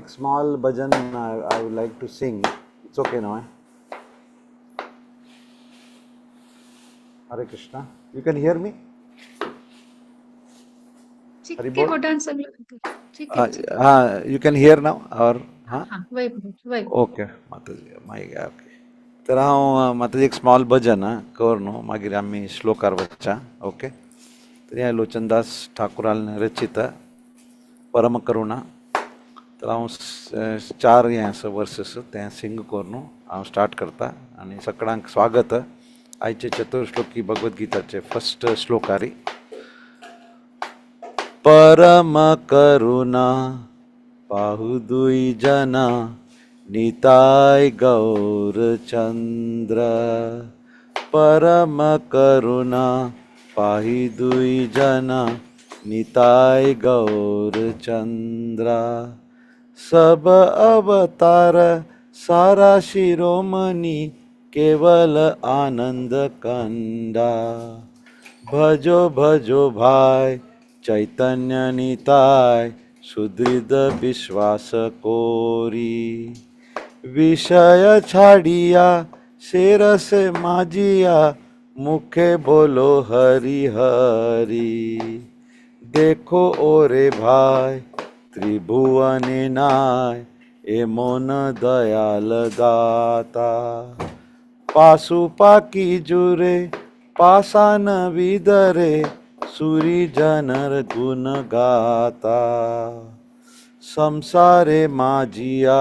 like small bhajan I would like to sing. It's okay now. Hare Krishna. You can hear me? ठीक Hari है bol. वो dance अगला ठीक है You can hear now or हाँ हाँ वही Okay, Mataji. My okay. तर हांव माताजी एक स्मॉल भजन कर न्हू मागीर आमी श्लोकार वचचा ओके तर हें लोचनदास ठाकुरान रचित परम करुणा तर हांव 4 हें आसा वर्सेस तें सिंग कर न्हू हांव स्टार्ट करता आनी सगळ्यांक स्वागत आयचे चतुर्श्लोकी भगवद्गीताचे फर्स्ट श्लोकारी परम करुणा पाहुदुई जना निताय गौरचंद्र परम करुणा पाहि दुई जना निताय गौरचंद्र सब अवतार सारा शिरोमणि केवल आनंद कंडा भजो भजो भाई चैतन्य निताय सुदृढ़ विश्वास कोरी विषय छाड़िया शेर से माजिया मुखे बोलो हरि हरि देखो ओरे भाई त्रिभुवन नाय ए मोन दयाल दाता पासुपाकी जुरे पासान विदरे सूरी जनर गुण गाता संसारे माजिया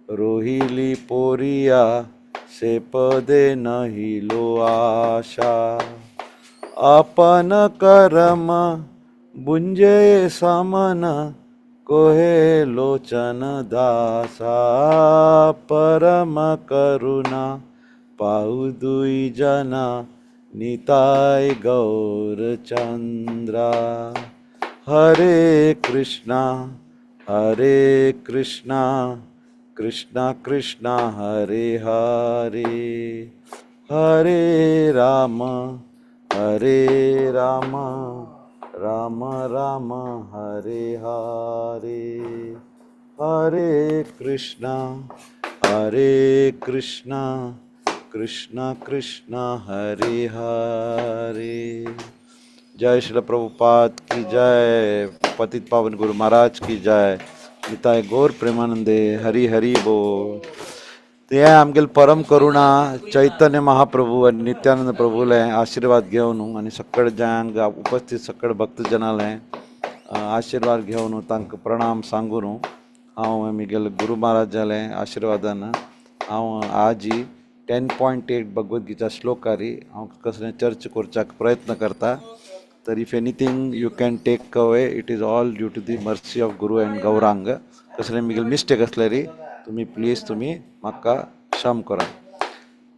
रोहिली पोरिया से पदे नहीं लो आशा अपन करम बुंजे समन कोहे लोचन दासा परम करुणा पाहु दुई जना निताय गौर चंद्रा हरे कृष्णा कृष्णा कृष्णा हरे हरे हरे राम राम राम हरे हरे हरे कृष्णा कृष्णा कृष्णा हरे हरे जय श्री प्रभुपाद की जय पतित पावन गुरु महाराज की जय निताय गौर प्रेमानंदे हरि हरि बोल ते आमगेल परम करुणा चैतन्य महाप्रभू आणि नित्यानंद प्रभूले आशीर्वाद घेवन आणि सकळ ज्यांक उपस्थित सकळ भक्तजनाले आशीर्वाद घेवन तांकां प्रणाम सांगून हांव आमगेल गुरु महाराजाले आशीर्वादान हांव आज 10.8 भगवद्गीता श्लोकारी हांव कसलें चर्च करच्याक प्रयत्न करता तर if anything you can take away it is all due to the mercy of guru and Gaurang कसलें मिगेल मिस्टेक असले री तुम्ही म्हाका क्षम करा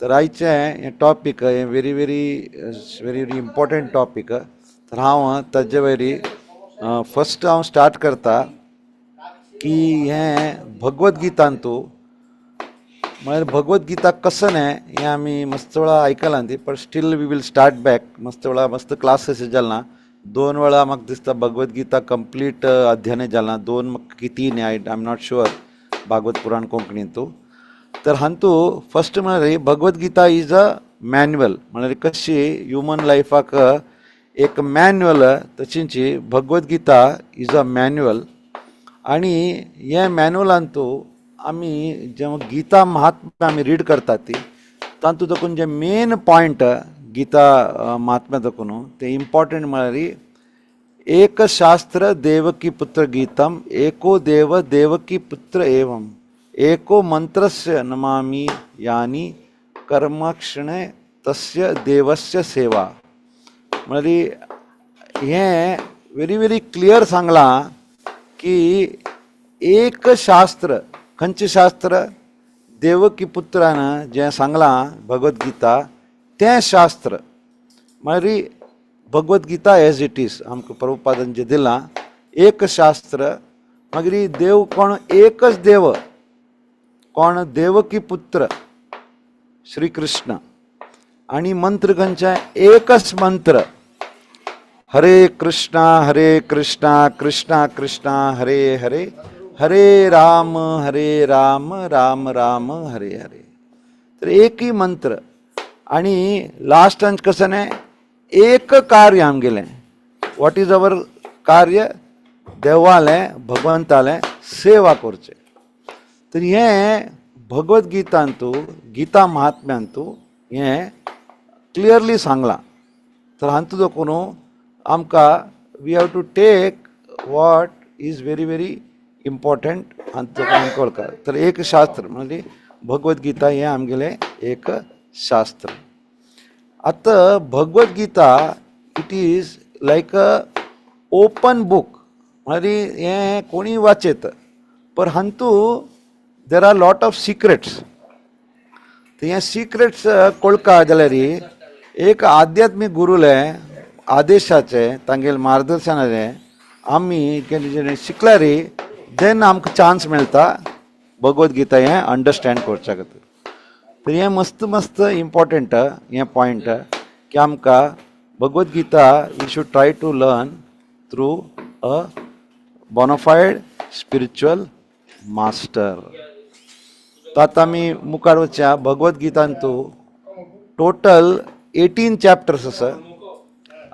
तर आयचें हें टॉपीक हें वेरी वेरी इम्पॉर्टंट टॉपीक तर हांव ताजे वयरी फर्स्ट हांव स्टार्ट करता की हें भगवद्गीतांतू म्हळ्यार भगवद्गीता कसं न्हय हें आमी मस्त वेळा आयकलां ती पण still we will start back मस्त वेळा मस्त क्लासीस जालना 2 वेळा म्हाका दिसता भगवद्गीता कंप्लीट अध्ययन जालां 2 की 3 I am not sure Bhagavata Purana कोंकणींतू तर हांतू फर्स्ट म्हळ्यार भगवद्गीता इज अ मॅन्युअल म्हळ्यार कशी ह्युमन लायफाक एक मॅन्युअल तशीच भगवद्गीता इज अ मॅन्युअल आणि हे मॅन्युअलांतू आमी जेव्हा गीता महात्म्य आमी रीड करतात ती तातूंत देखून जे मेन पॉयंट गीता महात्म्य देखून ते इम्पॉर्टंट म्हळ्यार एक शास्त्र देवकी पुत्र गीतम एको देव देवकी पुत्र एवं एको मंत्रस्य नमामि यानी कर्मक्षणे तस्य देवस्य सेवा म्हळ्यार हें वेरी क्लियर सांगलां की एक शास्त्र खंयचें शास्त्र देवकी पुत्रान जें सांगलां भगवद्गीता तें शास्त्र म्हळ्यार भगवद्गीता एज इट इज आमकां प्रभुपादान जें दिलां एक शास्त्र मागीर देव कोण एकच देव कोण देवकी पुत्र श्री कृष्ण आणि मंत्र खंयचे एकच मंत्र हरे कृष्णा कृष्णा कृष्णा हरे हरे हरे राम राम राम हरे हरे. तर एकही मंत्र आणि लास्ट अंश कसं नाही एक कार्य आमगेलें. व्हॉट इज अवर कार्य? देवालें भगवंतालें सेवा करचें. तर हें भगवद्गीतांतू गीता महात्म्यांतू हें क्लियरली सांगलां. तर हातूंत देखून आमकां we have to take what is very very important हातूंत आमकां कळटा. तर एक शास्त्र म्हणजे भगवद्गीता हें आमगेलें एक शास्त्र. आतां Bhagavad Gita it is like a open book. म्हणजे हें कोणी वाचयत पर हातूं there are lot of secrets. हे सिक्रेट्स कळका जाल्यार एक आध्यात्मिक गुरुले आदेशाचे तांगेले मार्गदर्शनाचे आमी शिकल्यार देन आमकां चान्स मेळटा भगवद्गीता हें अंडरस्टँड करच्या खातीर. तर हें मस्त मस्त इम्पॉर्टंट हें पॉयंट की आमकां Bhagavad Gita we should try to learn through a bona fide spiritual master. तर आतां आमी मुखार वचया. भगवद्गीतांतू टोटल 18 चॅप्टर्स आसा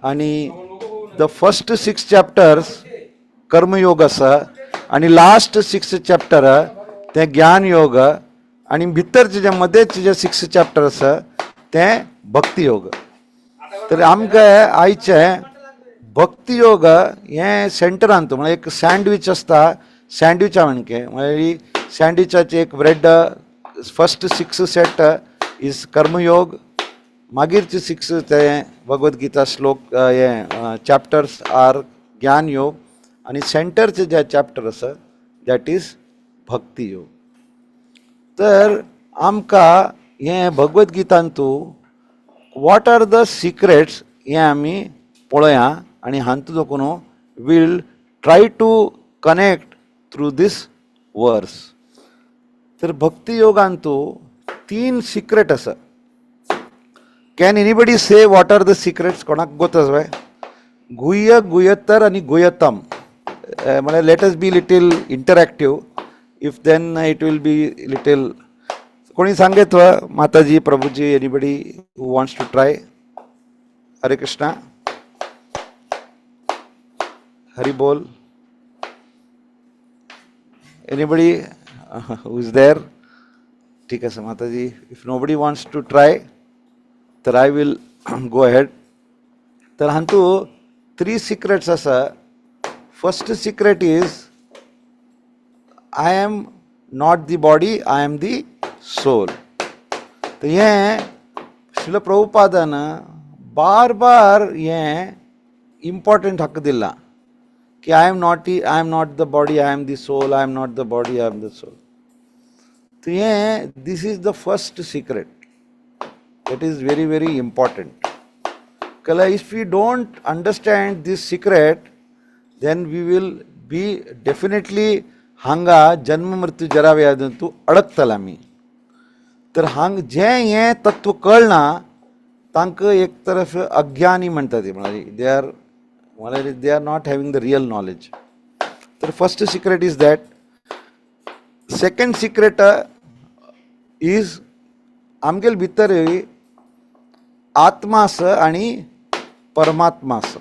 आणि द फर्स्ट 6 चॅप्टर्स कर्मयोग आसा आणि लास्ट 6 चॅप्टर ते ज्ञान योग आणि भितरचे जे मध्येचे जे 6 चॅप्टर आसा ते भक्ती योग. तर आमकां आयचे भक्ती योग हें सेंटरांत म्हणजे एक सँडवीच आसता सँडविचा म्हणके म्हणजे सँडविचाचे एक ब्रेड फर्स्ट 6 सेट इज कर्मयोग मागीरचे 6 ते भगवद्गीता श्लोक हे चॅप्टर्स आर ज्ञान योग आणि सेंटरचे जे चॅप्टर आसा दॅट इज भक्ती योग. तर आमकां हें भगवद्गीतांतू वॉट आर द सिक्रेट्स हें आमी पळोवया आणि हातूंत देखून will try to connect through this verse. तर भक्ती योगांतू 3 सिक्रेट आसा. Can anybody say what are the secrets? कोणाक गोत आसा? गुह्य गुह्यत्तर आणि गुह्यतम. म्हणजे let us be little interactive if then it will be little. कोणी सांगेत व माताजी प्रभुजी anybody who wants to try? Hare Krishna Hari बोल. Anybody who is there? ठीक आहे Mataji. If nobody wants to try तर आय विल गो अहेड. तर हातू 3 सिक्रेट्स आसा. First secret is I am not the body I am the soul. तर हें श्रील प्रभुपादान बार बार हें इम्पॉर्टंट हक्क दिला की I am not the body I am the soul I am not the body I am the soul. तर हें this is the first secret. That is very very important. Because if we don't understand this secret, then we will be definitely हांगा जन्म मृत्यू जरा व्याधंतू अडकतला आमी. तर हांग जे हें तत्व कळना तांकां एक तरफ अज्ञानी म्हणटा ते म्हळ्यार they are not having the real knowledge. तर first secret is that. Second secret is आमगेल भितर आत्मा आसा आणि परमात्मा आसा.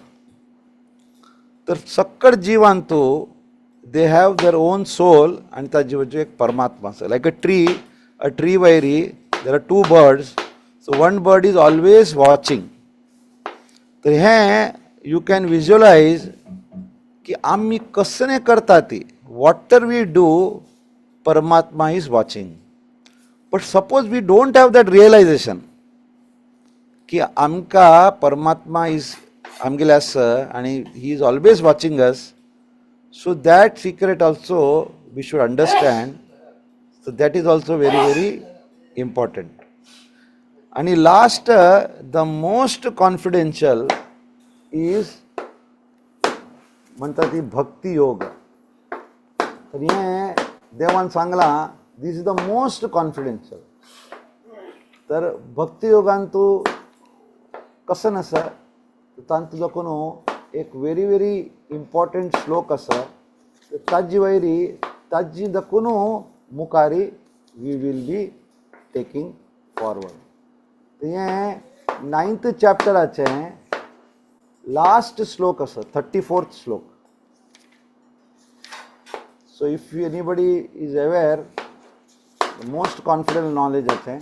तर सक्कड जिवांतू they have their own soul आणि त्या जिवाचो एक परमात्मा आसा. लायक अ ट्री वयरी there are 2 birds. So 1 bird is always watching. तर हें यू कॅन विज्युअलायज की आमी कसले करता ती वॉटर वी डू परमात्मा is watching. But suppose we don't have that realization की आमकां परमात्मा इज आमगेले आसा आणि he is always watching us. So that secret also we should understand. So that is also very very important. आणि last the most confidential is म्हणटा ती भक्ती योग. तर हें देवान सांगलां this is the most confidential. तर भक्ती योगांतू कसं नसा तांतू देखून एक व्हेरी व्हेरी इम्पॉर्टंट श्लोक आसा. ताजे वयरी ताजी दकुनु मुखारी we will be taking forward. ये 9th चॅप्टराचे लास्ट श्लोक असं 34th श्लोक. So if anybody is aware, the most confident knowledge आहे.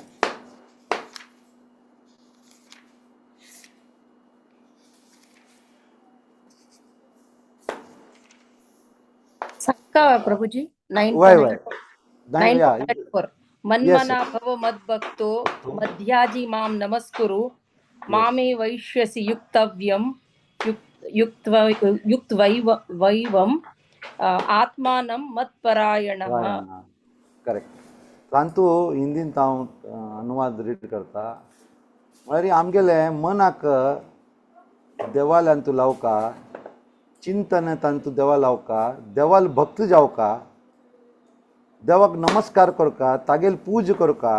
सक्का प्रभुजी 9 Why? 9:4 मन्मना भव मद्भक्तो मध्याजी मां नमस्कुरु मामे वैश्यसि युक्तव्यं युक्तवैवं आत्मानं मत्परायणः. करेक्ट. तांतू हिंदीन हांव अनुवाद रीड करता. म्हळ्यार आमगेले मनाक देवाल्यान तूं लावका, चिंतन तांतू देवा लावका, देवाल भक्त जावका, देवाक नमस्कार करका, तागेल पूज करका,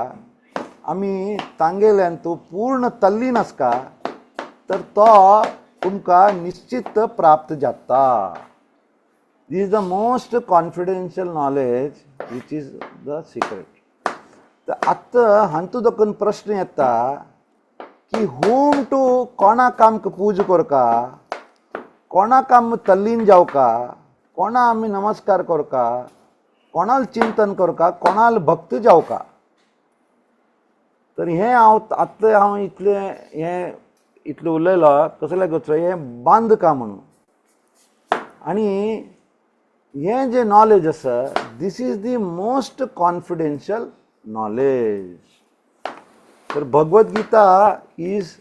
आमी तांगेल्यान तूं पूर्ण तल्लीन आसका, तर तो तुमकां निश्चित प्राप्त जाता. This is the most confidential knowledge which is the secret. तर आत्ता हांतू दोकून प्रश्न येता की whom to कोणाक आमकां पूज करका, कोणाक आमी तल्लीन जावका, कोणा आमी नमस्कार करका, कोणाल चिंतन करका, कोणाल भक्त जावका. तर हें हांव इतलें उलयलो कसले गो हें बांदका म्हणून. आनी हें जें नॉलेज आसा this is the most confidential knowledge. तर भगवद्गीता इज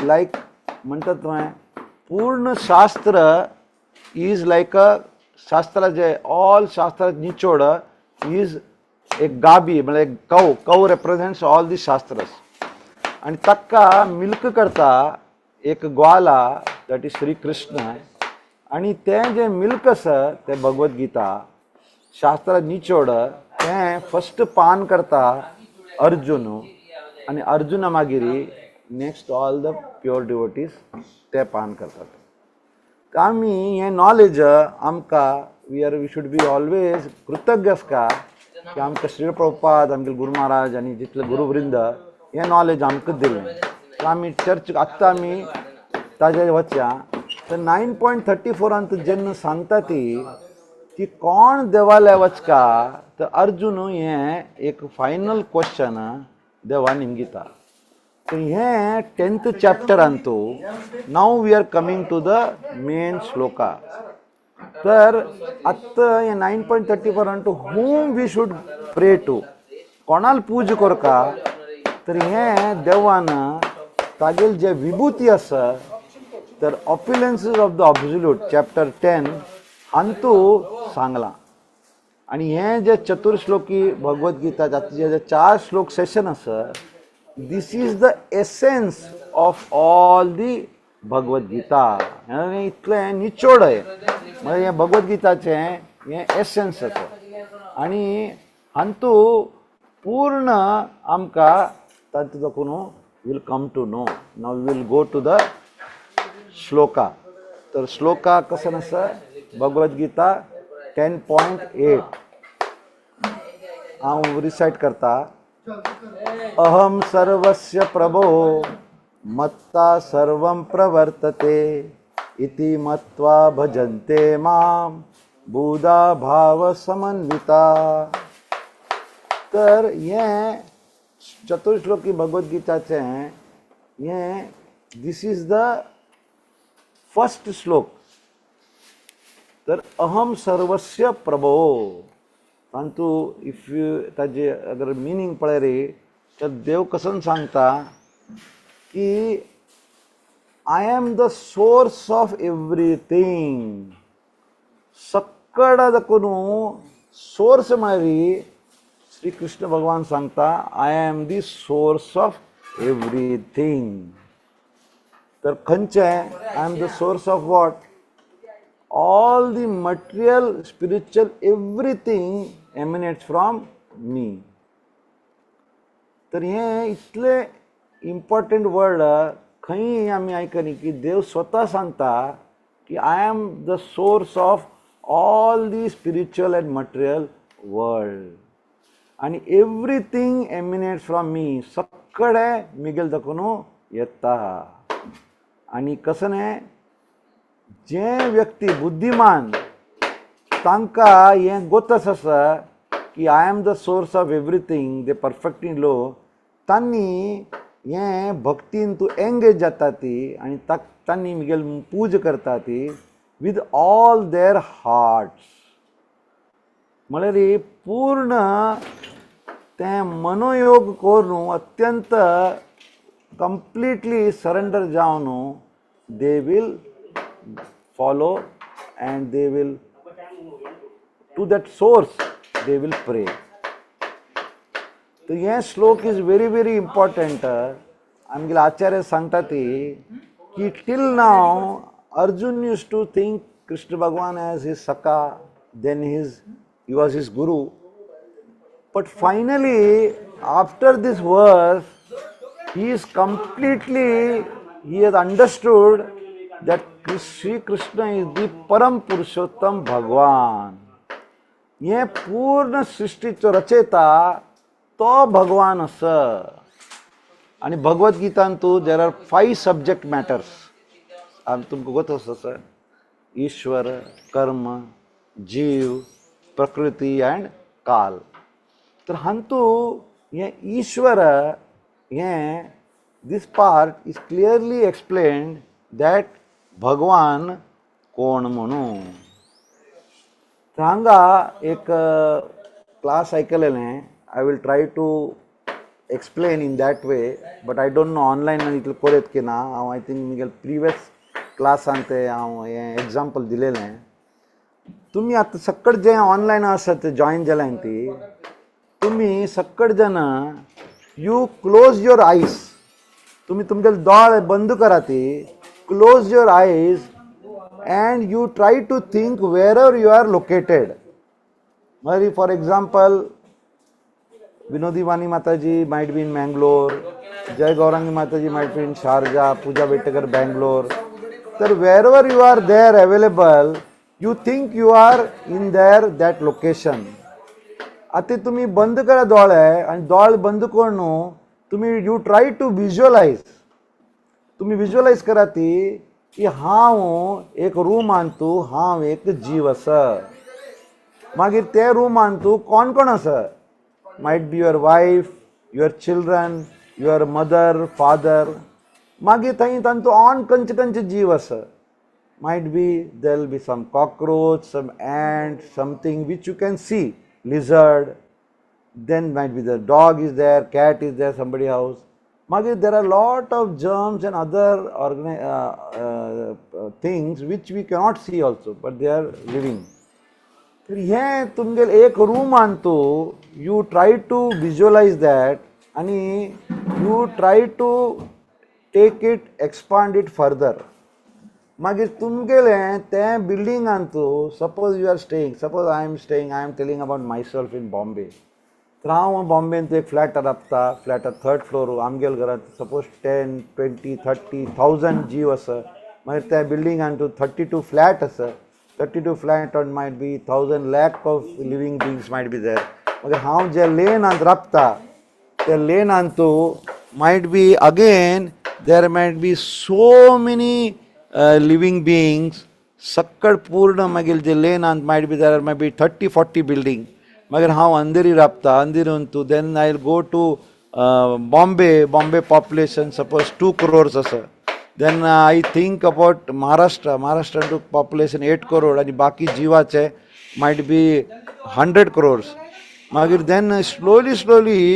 लायक म्हणटात तुवें पूर्ण शास्त्र इज लायक अ शास्त्र जे ऑल शास्त्र निचोड इज एक गाबी म्हळ्यार एक कव रिप्रेझेंट्स ऑल दी शास्त्रस. आनी ताका मिल्क करता एक ग्वाला दॅट इज श्री कृष्ण. आनी तें जें मिल्क आसा तें भगवद्गीता शास्त्र निचोड तें फस्ट पान करता अर्जुन. आनी अर्जुना मागिरी next all the pure devotees ते पान करतात. आमी हें नॉलेज आमकां वी शूड बी ऑलवेज कृतज्ञ आसका की आमकां श्री प्रभुपाद आमगे गुरू महाराज आनी जितले गुरुवृंद हें नॉलेज आमकां दिलें. आमी चर्च आत्तां आमी ताजे वचया. तर 9.34 जेन्ना सांगता ती की कोण देवालय वचका, तर अर्जुन हें एक फायनल क्वेश्चन देवान हिंगिता. तर हें 10th चॅप्टरान नाव we are coming to the main श्लोका. तर आत्ता हें 9.34 whom we should pray to, कोणाल पूज करका. तर हें देवान तागेल जे विभूती आसा तर ऑप्युलन्सीस ऑफ द ऑब्सोल्यूट चॅप्टर 10 हांतू सांगलां. आनी हें जे चतुर्श्लोकी भगवद्गीता जातले जे 4 श्लोक सेशन आसा this is the essence of all the Bhagavad Gita. हें इतलें निचोड म्हळ्यार हें भगवद्गीताचें हें एसेन्स आसा. आनी हांतू पूर्ण आमकां तातूंत दाखोवन will come to know. Now will go to the shloka. तर श्लोका कसं आसा भगवद्गीता 10.8 हांव रिसायट करता. अहम सर्वस्य प्रभो मत्ता सर्वं प्रवर्तते इति मत्वा भजन्ते मां बुधा भाव समन्विता. तर हें चतुर्श्लोकी भगवद्गीताचें हें दिस इज द फर्स्ट श्लोक. तर अहम सर्वस्य प्रभो तांतू इफ यू ताजे अगर मिनींग पळय रे तर देव कसं सांगता की I am the source of everything. सक्कड दाखोवन सोर्स म्हळ्यार श्री कृष्ण भगवान सांगता I am the source of everything. तर खंयचें I am the source of what all the material spiritual everything emanates from me. तर हें इतलें इम्पॉर्टंट वर्ड खंय आमी आयकनी की देव स्वता सांगता की I am the source of all the spiritual and material world. आणि एव्हरीथिंग एमिनेट्स फ्रॉम मी, सगळे मिगेल देखून येता. आणि कसं न्ही, जे व्यक्ती बुद्धिमान तांकां हें गोतस आसा की I am the source of everything, they perfectly low, तांणी हें भक्तीन तूं एंगेज जाता ती आनी तांणी मिगेल पूज करता ती विथ ऑल देअर हार्ट्स. म्हळ्यार पूर्ण तें मनोयोग करून अत्यंत कंप्लीटली सरेंडर जावन they will follow and they will to that source they will pray. So ये श्लोक is very very important. आमगेले आचार्य सांगता ती की till now Arjun used to think Krishna Bhagwan as his Saka, then he was his guru, but finally after this verse he has understood that Sri Krishna is the Param Purushottam Bhagwan. ये पूर्ण सृष्टीचो रचयता तो भगवान आसा. आणि भगवत गीतांतू there are 5 subject matters. तुमकां गोत आसा, ईश्वर, कर्म, जीव, प्रकृती अँड काल. तर हांतू हे ईश्वर हे this part is clearly explained that Bhagwan कोण म्हणून. तर हांगा एक क्लास आयकलेलें. I will try to explain in that way, but I don't know online इतलें कोरेत की ना. हांव आय थिंक मुगेल प्रिवियस क्लासान ते हांव हें एग्जाम्पल दिलेलें. तुमी आतां सक्कड जे ऑनलायन आसा ते जॉयन जाल्यां ती, तुमी सक्कड जाणा यू क्लोज युअर आयज. तुमी तुमगेले दोळ बंद करा ती, close your eyes and you try to think wherever you are located. Maybe for example, Vinodi Vani Mataji might be in Mangalore, Jai Gaurangi Mataji might be in Sharjah, Pooja Betekar Bangalore. So wherever you are there available, you think you are in there that location. आता तुम्ही बंद करा डोळे आणि डोळे बंद करून तुम्ही यू ट्राय टू विज्युअलाइज. तुम्ही विज्युअलाइज करा ती की हांव एक रुमान तू, हांव एक जीव आसा. मागीर ते रुमान तू कोण कोण आसा. Might be your wife, your children, your mother, father. मागीर थंय तांचो ऑन खंयचे खंयचे जीव आसा. Might be there will be some cockroach, some ant, something which you can see, lizard. Then might be the dog is there, cat is there, somebody house. Magir, there are lot of germs and other things which we cannot see also, but they are living. तर हे तुमगेल एक room आणतो, you try to visualize that आणि you try to take it, expand it further. मागीर तुमगेले ते building आणतो. Suppose you are staying, suppose I am telling about myself in Bombay. तर हांव बॉम्बेन एक फ्लॅट राबता, फ्लॅटात 3rd फ्लोर. आमगेल घरात सपोज 10, 20, 30,000 जीव आसा. मागीर त्या बिल्डिंगान तूं 32 फ्लॅट आसा. 32 flat on might be 1,000 lakh of living beings might be there. मागीर हांव जे लेनांत राबता त्या लेनांत तूं might be again there might be so many living beings. सक्कड पूर्ण मागीर जे लेनांत might be there might be 30-40 building. मागीर हांव अंधेरी राबता. अंधेरीन तूं then I will go to Bombay population suppose 2 crores आसा. देन आय थिंक अबाउट महाराष्ट्रान टू पॉप्युलेशन 8 crore आनी बाकी जिवाचे मायट बी 100 crores. मागीर then slowly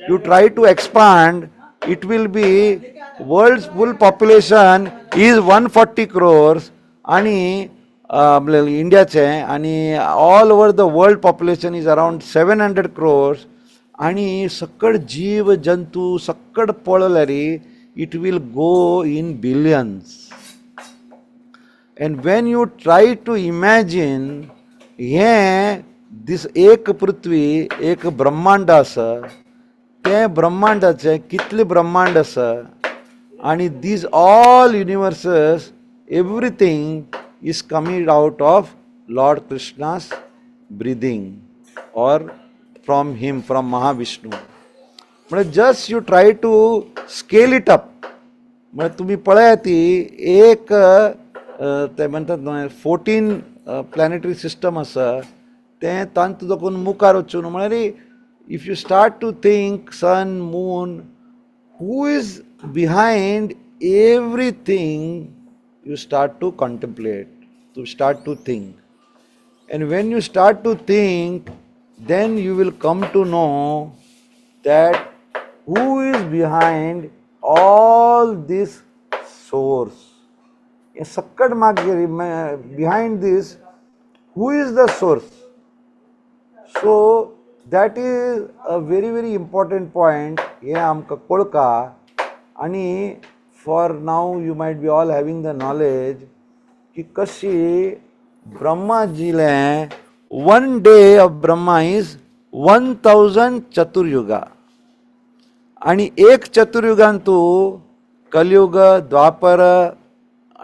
you try to expand. It will be world full population is 140 crores आणि इंडियाचे आणि all over the world population is around 700 crores. आणि सक्कड जीव जंतू सक्कड पळयल्यार it will go in billions. And when you try to imagine हे दिस एक पृथ्वी एक ब्रह्मांड आसा. ते ब्रह्मांडाचे कितले ब्रह्मांड आसा आणि these all universes everything is coming out of Lord Krishna's breathing, or from him, from Mahavishnu. म्हणजे just you try to scale it up. म्हणजे तुम्ही पळया ती एक ते म्हणतात 14 प्लॅनेटरी सिस्टम आसा तें तांत तुजो मुखार वचून म्हळ्यार if you start to think sun moon who is behind everything, you start to contemplate, to start to think. And when you start to think, then you will come to know that who is behind all this source. Sakkad behind this, who is the source? So that is a very very important point. हे आमकां कळका. आणि for now you might be all having the knowledge की कशी ब्रह्माजीलें 1 day of Brahma is 1000 चतुर्युगा. आणि एक चतुर्युगान तूं कलयुग, द्वापर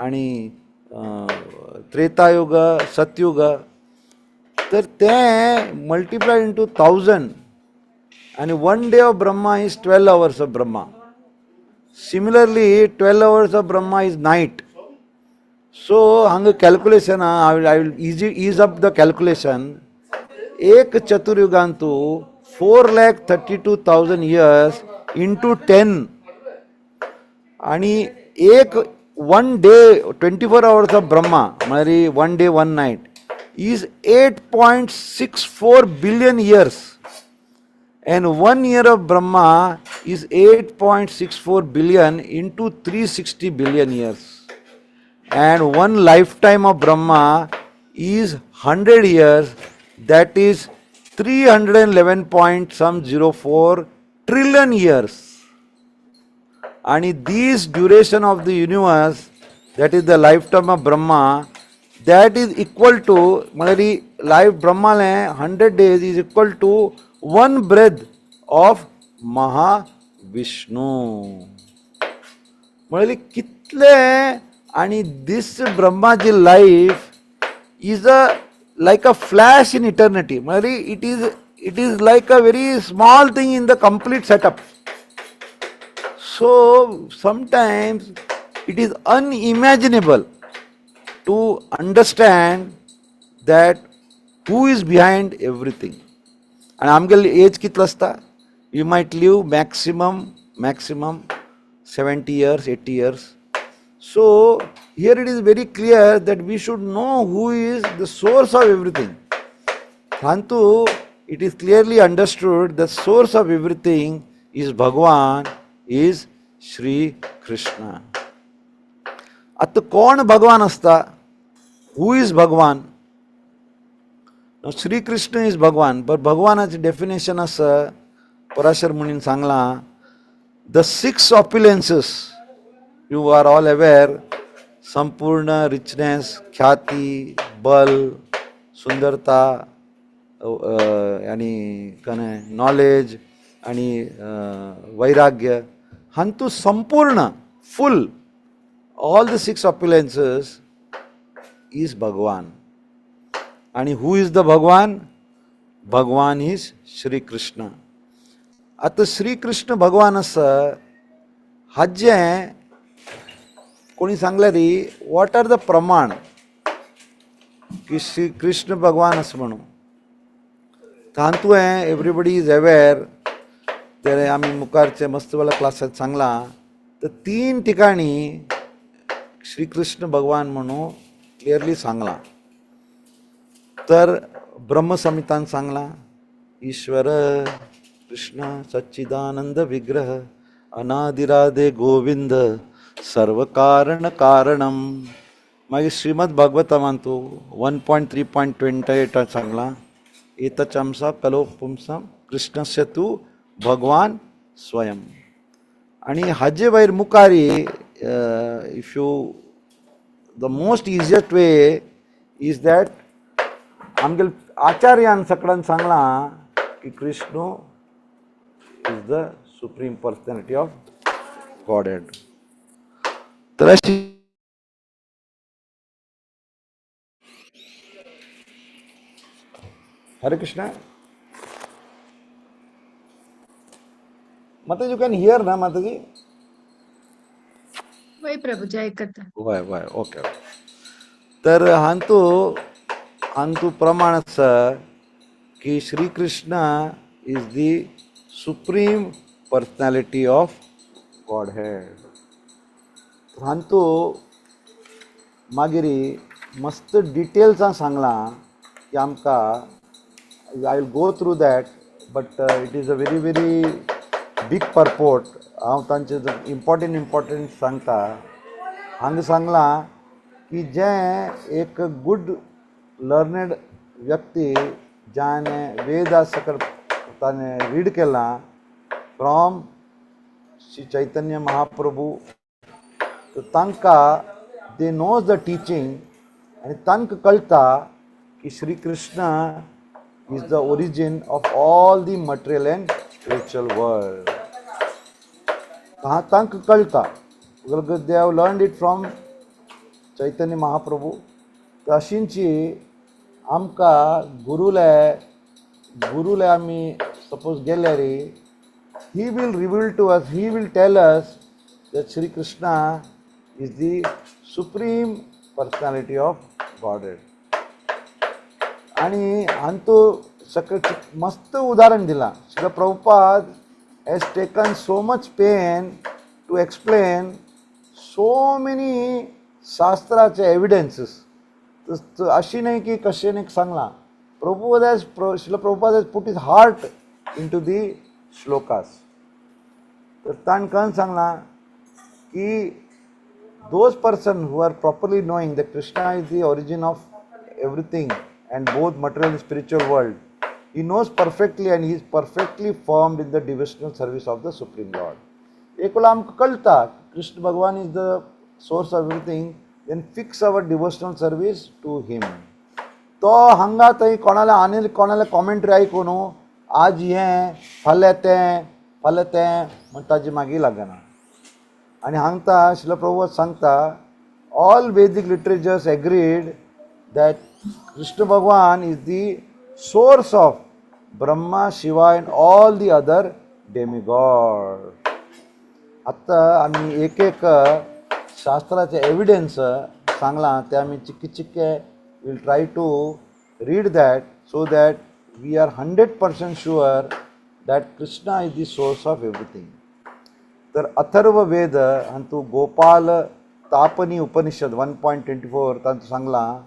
आणि त्रेतायुग, सतयुग, तर तें मल्टिप्लायड इंटू 1000. आणि 1 day of Brahma is 12 hours of Brahma. Similarly, 12 hours of Brahma is night. So, हांगा calculation I will ease up the calculation. एक चतुर्युगान तूं 4,32,000 years into 10. आणि एक 1 day 24 hours of Brahma म्हळ्यार 1 day 1 night is 8.64 billion years. And 1 year of Brahma is 8.64 billion into 360 billion years. And one lifetime of Brahma is 100 years, that is 311.04 trillion years. And this duration of the universe, that is the lifetime of Brahma, that is equal to, life Brahma 100 days is equal to 1 breath of Mahavishnu. म्हणजे कितले. आणि this ब्रह्माजी life is like a flash in eternity. म्हणजे it is like a very small thing in the complete setup. So sometimes it is unimaginable to understand that who is behind everything. आणि आमगेली age कितलो आसता? You might live maximum 70 years, 80 years. So here it is very clear that we should know who is the source of everything. Hantu, it is clearly understood the source of everything is Bhagwan, is Shri Krishna. आता कोण भगवान असता? Who is Bhagwan? Now, Shri Krishna is Bhagwan, but भगवानाची definition असं पराशर मुनीन सांगला, the 6 opulences, you are all aware, संपूर्ण richness, ख्याती, बल, सुंदरता, आणि कने नॉलेज आणि वैराग्य, हंतु संपूर्ण full, all the 6 opulences is Bhagwan. आणि who is the Bhagwan? Bhagwan is Shri Krishna. आता श्री कृष्ण भगवान असं हाजें कोणी सांगले री वॉट आर द प्रमाण की श्री कृष्ण भगवान असं म्हणून तांतू एवरीबडी इज अवेर. ते आम्ही मुखारचे मस्तवाला क्लासात सांगला तर 3 ठिकाणी श्री कृष्ण भगवान म्हणून क्लिअरली सांगला. तर ब्रह्मसंहितान सांगला, ईश्वर कृष्ण सच्चिदानंद विग्रह अनादिराधे गोविंद सर्व कारण कारणम. मागीर श्रीमद भागवतमान तू 1.3.28 सांगला, एतचंसा कलो पुंसम कृष्णस्य तू भगवान स्वयं. आणि हाजे भायर मुखारी if you the most easiest way is that आमगेल आचार्यान सकळान सांगला की Krishna is the supreme personality of Godhead. तर Hare Krishna. Mataji, you can hear na Mataji? वही प्रभु जय करता Why, okay. तर हांतू प्रमाण आसा की Shri Krishna is the supreme personality of Godhead. हांतू मागीर मस्त डिटेल्सां सांगलां की आमकां I will go through that but it is a very very big purport. हांव तांचे इम्पॉर्टंट सांगता. हांगा सांगलां की जे एक गुड लर्नड व्यक्ती ज्याने वेदा सकल ताणें रीड केलां फ्रॉम श्री चैतन्य महाप्रभू, तांकां दे नोज द टिचींग आनी तांकां कळटा की Shri Krishna is the origin of all the material and spiritual world. तांकां कळटा they have learned it from Chaitanya Mahaprabhu. तशींची आमकां गुरुले आमी सपोज गेले रे, he will reveal to us, he will tell us that Sri Krishna is the supreme personality of Godhead. आणि हांतू मस्त उदाहरण दिलां. Srila Prabhupada has taken so much pain to explain so many शास्त्राचे एविडेन्सेस. अशी नाही की कशें सांगलां. Srila Prabhupada has put his heart into the shlokas. तर ताणें सांगलां कि those person who are properly knowing that Krishna is the origin of everything and both material and spiritual world, he knows perfectly and he is perfectly formed in the devotional service of the Supreme Lord. एक वेळा आमकां कळटा कृष्ण भगवान is the source of everything, then fix our devotional service to him. तो हांगा थंय कोणाले commentary आयकून आज हें फाल्यां तें म्हण ताजी मागीर लागना. आणि हांगता श्रील प्रभुपाद सांगता all Vedic literatures agreed that Krishna Bhagwan is the source of Brahma Shiva and all the other demigod. आत्ता आमी एक शास्त्राचे एविडेन्स सांगलां ते आमी चिक्के will try to read that so that we are 100% sure that Krishna is the source of everything. तर अथर्व वेद हांतू गोपाल तापनी उपनिषद 1.24 तांतू सांगलां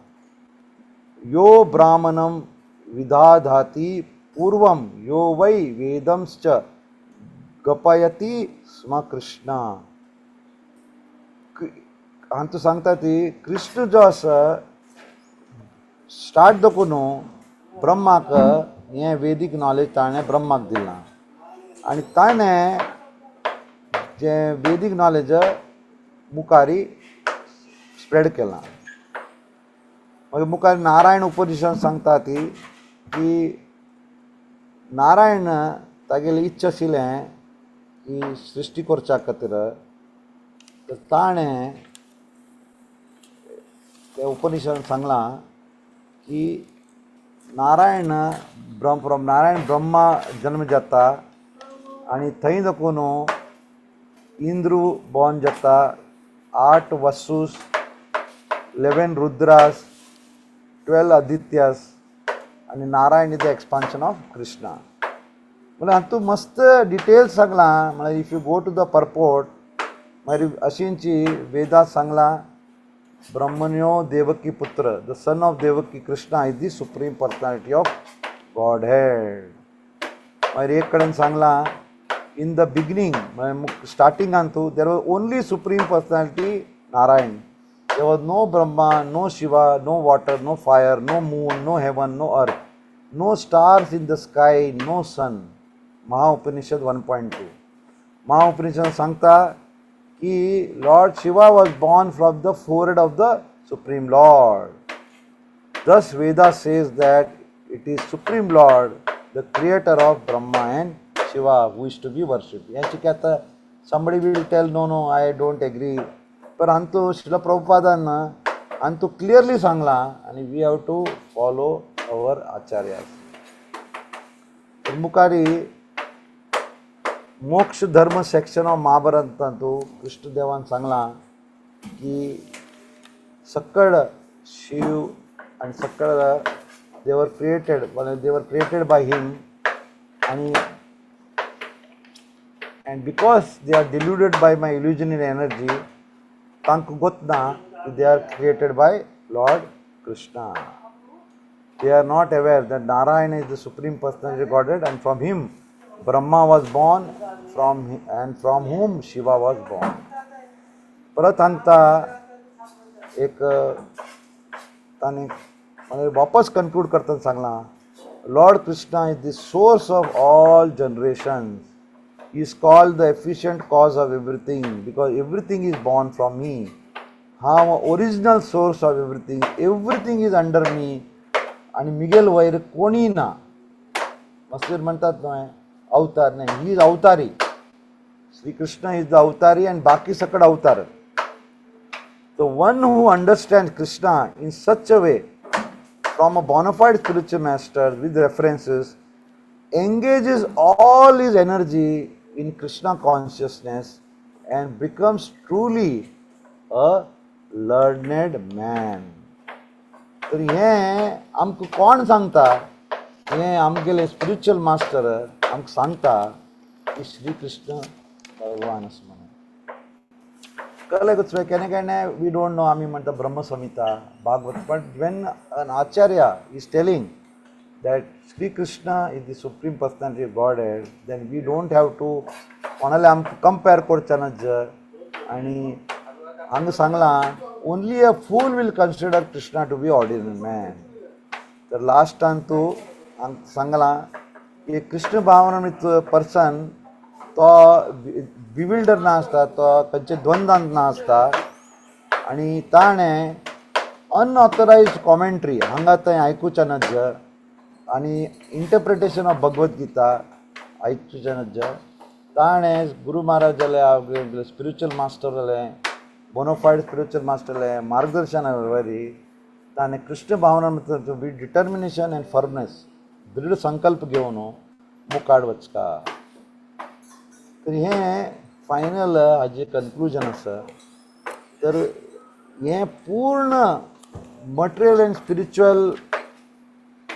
यो ब्राह्मणम विधाधाति पूर्वम यो वै वेदंश्च गपयति स्म कृष्ण. हांतू सांगता ती कृष्ण जो आसा स्टार्ट देखून ब्रह्माक हें वेदीक नॉलेज ताणें ब्रह्माक दिलां आनी ताणें जे वेदीक नॉलेज मुखारी स्प्रेड केलां. मागीर मुखार नारायण उपनिषद सांगता ती की नारायण तागेली इच्छा आशिल्लें की सृश्टी करच्या खातीर, तर ताणें त्या उपनिषदान सांगलां की नारायण ब्रह्मा जन्म जाता आनी थंय देखून इंद्रू बॉर्न जाता, 8 वसूस, 11 रुद्रास, 12 आदित्यास आणि Narayan is the expansion of Krishna. म्हणजे हातू मस्त डिटेल्स सांगलां. म्हळ्यार if you go to the purport मागीर अशींची वेदांत सांगलां ब्रह्मण्यो देवकी पुत्र, the son of Devaki Krishna is the supreme personality of Godhead. मागीर एक कडेन सांगलां in the beginning, starting antu, there was only supreme personality Narayan. There was no Brahma, no Shiva, no water, no fire, no moon, no heaven, no earth, no stars in the sky, no sun. Maha Upanishad 1.2. Maha Upanishad सांगता कि Lord Shiva was born from the forehead of the Supreme Lord. Thus Veda says that it is Supreme Lord, the creator of Brahma and Shiva, who is to be worshipped. याची की आता somebody will tell no, I don't agree. पर अंतु श्रील प्रभुपादान अंतु clearly सांगला आणि we have to follow our acharyas. मुखारी मोक्ष धर्म सेक्शन ऑफ महाभारतांत कृष्णदेवान सांगला की सकळ शिव आणि सकळ देवर क्रिएटेड बाय हिम आणि and because they are deluded by my illusionary energy, तांक गोतना they are created by Lord Krishna. They are not aware that Narayana is the supreme personality of Godhead, and from him Brahma was born, and from whom Shiva was born. परत अंता एक ताने वापस conclude करता सांगला, Lord Krishna is the source of all generations. He is called the efficient cause of everything because everything is born from me. I am original source of everything. Everything is under me. आणि मिगेल वैर कोणी ना. मस्तीर म्हणतात ना अवतार नाही. He is अवतारी. Sri Krishna is the avatari and बाकी सकड अवतार. The one who understands Krishna in such a way from a bona fide spiritual master with references engages all his energy in Krishna consciousness and becomes truly a learned man. तर हें आमकां कोण सांगता? हें आमगेले spiritual master आमकां सांगता की श्री कृष्ण भगवान असं म्हणून. कळ्ळें गो केन्ना केन्ना वी डोंट नो, आमी म्हणटा Brahmasamhita Bhagavat, but when an acharya is telling that Sri Krishna is the supreme personality of Godhead, then we don't have to कोणाले आमकां कंपेर करचे नज. आनी हांगा सांगला only a fool will consider Krishna to be ordinary man. तर लास्टान तूं हांगा सांगला की कृष्ण भावनामृत पर्सन तो बिविल्डर नासता, तो खंयचे द्वंदांत नासता आनी ताणें अनऑथरायज्ड कॉमेंट्री हांगा थंय आयकुचें नज आणि इंटरप्रिटेशन ऑफ भगवद्गीता आयकुचें नज. ताणें गुरू महाराज जाले, स्पिरिच्युअल मास्टर जाले, बोनोफायड स्पिरिच्युअल मास्टर जाले, मार्गदर्शन वरी ताणें कृष्ण भावना विथ डिटर्मिनेशन एंड फर्मनेस दृढ संकल्प घेवन मुखार वचका. तर हें फायनल हाजें कन्क्लुजन आसा. तर हें पूर्ण मटेरियल एंड स्पिरिच्युअल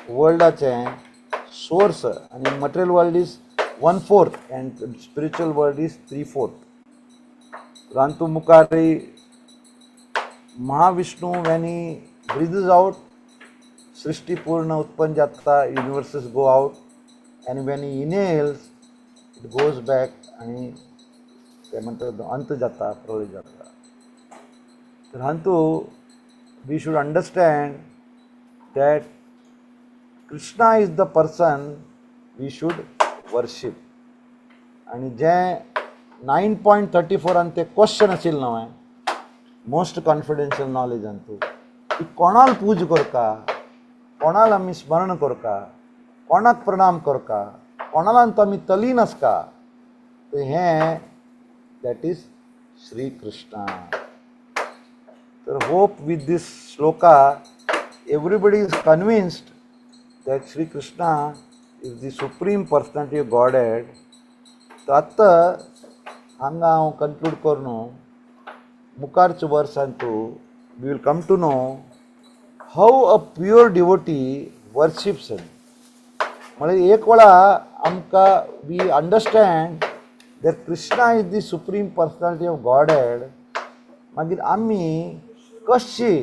वर्ल्डाचें सोर्स आणि material world is 1/4 and spiritual world is 3/4. रांतू मुखारी Mahavishnu when he breathes out सृष्टी पूर्ण उत्पन्न जाता, universes go out, and when he inhales it goes back आणि ते म्हणतात अंत जाता, प्रलय जाता. तर हांतू we should understand that Krishna is the person we should worship. आणि जे 9.34 आणि ते क्वेश्चन आशिल्लें न्हय, मोस्ट कॉन्फिडेन्शियल नॉलेज तूं की कोणाल पूज करता, कोणाल आमी स्मरण करता, कोणाक प्रणाम करता, कोणालान तो आमी तलीन आसता. तर हें दॅट इज श्री कृष्णा. तर hope with these shloka everybody is convinced that Sri Krishna is the supreme personality of Godhead. तर आत्ता हांगा हांव कन्क्लूड करून मुखारच्या वर्सांतू we will come to know how a pure devotee worships. म्हणजे एक वेळा आमकां we understand that Krishna is the supreme personality of Godhead. मागीर आमी कशी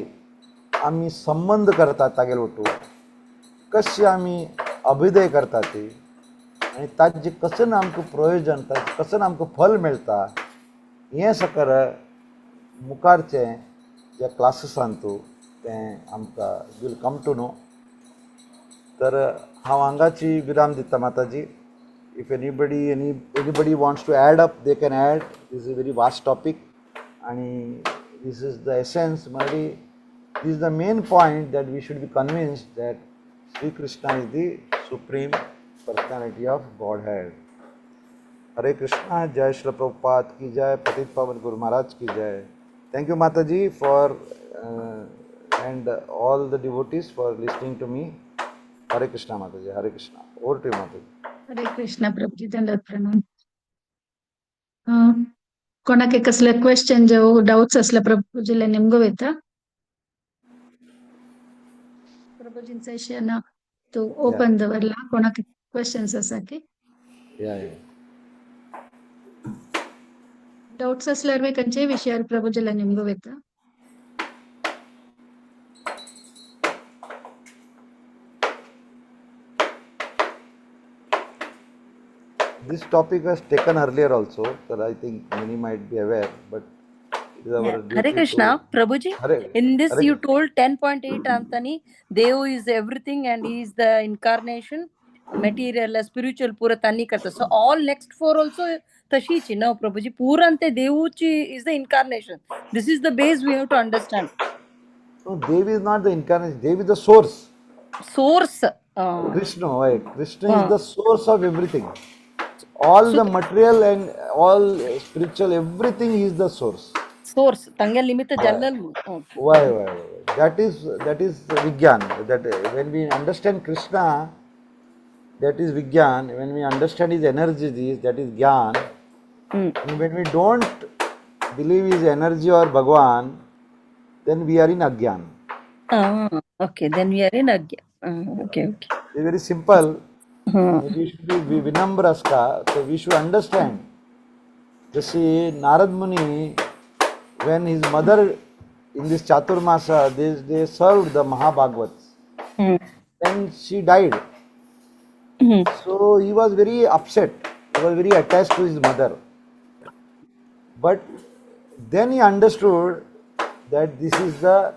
आमी संबंध करतात तागेले वटू, कशी आमी अभिदय करता ती, आनी ताजें कसन आमकां प्रयोजन, कसन आमकां फल मेळटा, हें सकल मुखारचें जे क्लासीसांतू तें आमकां वील कम टू नो. तर हांव हांगाची विराम दिता Mataji. If anybody wants to add up they can add. This is a very vast topic आनी दीस इज द एसेन्स. म्हणजे this is the main point that we should be convinced that Sri Krishna is the supreme personality of Godhead. Hare Krishna. Jai Shri Prabhupada ki jai. Patit Pavan Guru Maharaj ki jai. Thank you Mataji for and all the devotees for listening to me. Hare Krishna Mataji. Hare Krishna. Over to you Mataji. हरे कृष्णा प्रभुजी, दंडवत प्रणाम. अं, कोणाक कसले question जावं doubts असले प्रभुजीला नेमगो वयता. प्रभुजीन session तो open दवरला. कोणाक क्वेश्चन्स आसा की Yeah. डाउट्स असल्यार वे खंयच्याय विशयार प्रभुजीला नेमगो वयता. This topic was taken earlier also, so I think many might be aware, but it is our duty Hare Krishna, Prabhuji. Hare, In this, Hare you Krishna. told 10.8 Antani, Dev is everything and he is the incarnation, material, spiritual, pura tani karta. So all next four also tashichi, no, Prabhuji. Purante Devuchi is the incarnation. This is the base we have to understand. No, Devi is not the incarnation. Devi is the source. Source. Krishna, right? Krishna is the source of everything. All the material and all spiritual, everything is the source. Source. Tangyal limita jallal. Why? That is Vigyan. That when we understand Krishna, that is Vigyan. When we understand his energies, that is Gyan. And when we don't believe his energy or Bhagwan, then we are in Agyan. Okay, then we are in Agya. Okay. It's very simple. We should be Vinambraska, so we should understand. Just see, Narad Muni, when his mother in this Chaturmasa, they served the Mahabhagavats. Then she died. So he was very upset. He was very attached to his mother. But then he understood that this is the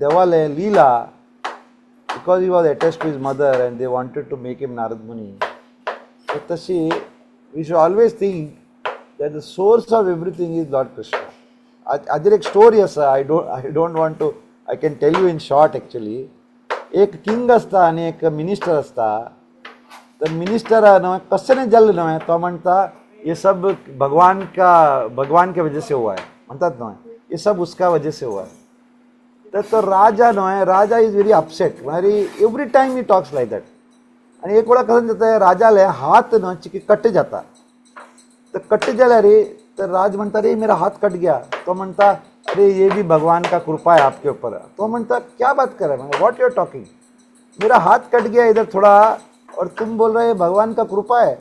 Devale Leela, because he was attached to his mother and they wanted to make him Narad Muni. So Tashi, we should always think that the source of everything is Lord Krishna. Ajir ek story asa, I don't want to, I can tell you in short actually. एक king असता आणि एक minister असता. तर minister कशाने जल नव्हे तो म्हणता ये सब भगवान के वजह से हुआ है म्हणतात ना, ये सब उसका वजह से हुआ है. तर राजा नव्हे, raja is very upset, very every time he talks like that. आणि एक वेळा कसं जातं, राजाले हात न चिकी कट जाता. तर कट जाला रे, तर राज म्हणता रे मेरा हाथ कट गया. तो म्हणता अरे ये भी भगवान का कृपा है आपके ऊपर. तो म्हणता क्या बात कर रहे हैं, व्हाट यू आर टॉकिंग, मेरा हाथ कट गया इधर थोड़ा और तुम बोल रहे भगवान का कृपा है.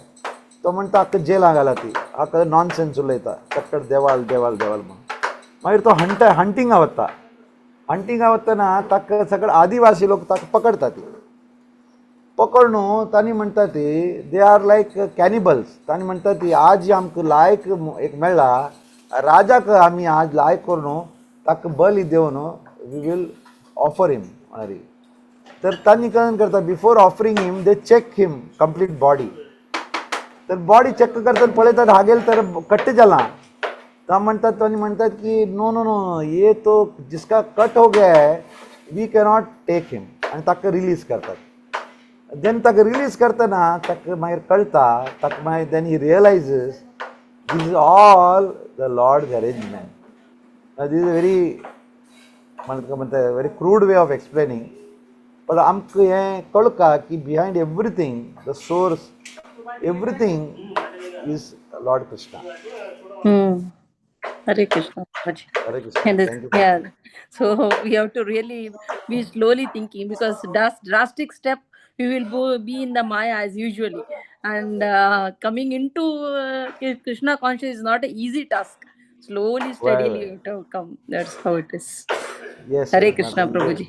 तो म्हणता अख्खं जेल आगाला ती हा नॉन सेन्स उलयता कट्टर देवाल म्हणून. मागीर तो हंटिंग आवत्ताना ताका सगळे आदिवासी लोक ताका पकडतात. पकडून तांणी म्हणटा ती दे आर लायक कॅनिबल्स. तांणी म्हणटा ती आज आमकां लायक एक मेळ्ळा, राजाक आमी आज लायक करून ताका बली देवन वी विल ऑफर हिम म्हणारी. तर तांणी काय करता, before offering him they check him complete body. तर बॉडी चेक करतात पळयतात हागेल तर कट जाला. तो म्हणतात की नो ये तो जिसका कट हो गया है वी कॅनॉट टेक हिम, आणि ताका रिलीज करतात. देन ताका रिलीज करतना ताका मागीर कळटा, ताका मागीर then he realises this is all the Lord's arrangement. This is very म्हणटा very crude way of explaining. पण आमकां हें कळका की behind everything the source everything is Lord Krishna. Hare Krishna. Hare Krishna. And Thank you. yeah, so we have to really be slowly thinking, because drastic step we will be in the Maya as usually, and coming into Krishna conscious is not an easy task. Slowly, steadily, you have to come. That's how it is. Yes. Hare yes, Krishna, Madam. Prabhuji.